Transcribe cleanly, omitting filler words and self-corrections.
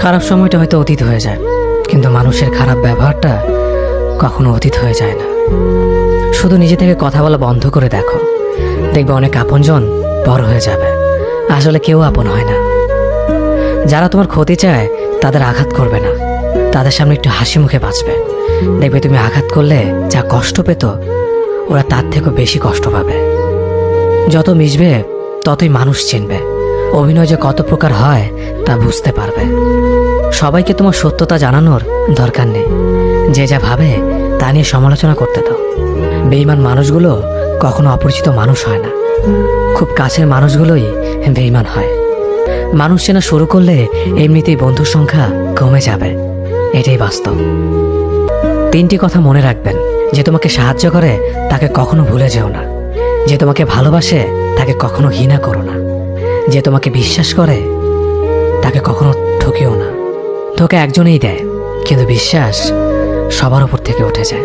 খারাপ সময়টা হয়তো অতীত হয়ে যায়, কিন্তু মানুষের খারাপ ব্যবহারটা কখনো অতীত হয়ে যায় না। শুধু নিজে থেকে কথা বলা বন্ধ করে দেখো, দেখবে অনেক আপনজন বড় হয়ে যাবে। আসলে কেউ আপন হয় না। যারা তোমার ক্ষতি চায় তাদের আঘাত করবে না, তাদের সামনে একটু হাসি মুখে বাঁচবে। দেখবে তুমি আঘাত করলে যা কষ্ট পেত, ওরা তার থেকেও বেশি কষ্ট পাবে। যত মিশবে ততই মানুষ চিনবে, অভিনয় যে কত প্রকার হয় তা বুঝতে পারবে। সবাইকে তোমার সত্যতা জানানোর দরকার নেই, যে যা ভাবে তা নিয়ে সমালোচনা করতে দাও। বেঈমান মানুষগুলো কখনো অপরিচিত মানুষ হয় না, খুব কাছের মানুষগুলোই বেঈমান হয়। মানুষ চেনা শুরু করলে এমনিতেই বন্ধুর সংখ্যা কমে যাবে, এটাই বাস্তব। 3টি কথা মনে রাখবেন: যে তোমাকে সাহায্য করে তাকে কখনো ভুলে যেও না, যে তোমাকে ভালোবাসে তাকে কখনো ঘৃণা করো না, যে তোমাকে বিশ্বাস করে তাকে কখনো ঠকিও না। ধোঁকা একজনেই দেয়, কিন্তু বিশ্বাস সবার উপর থেকে উঠে যায়।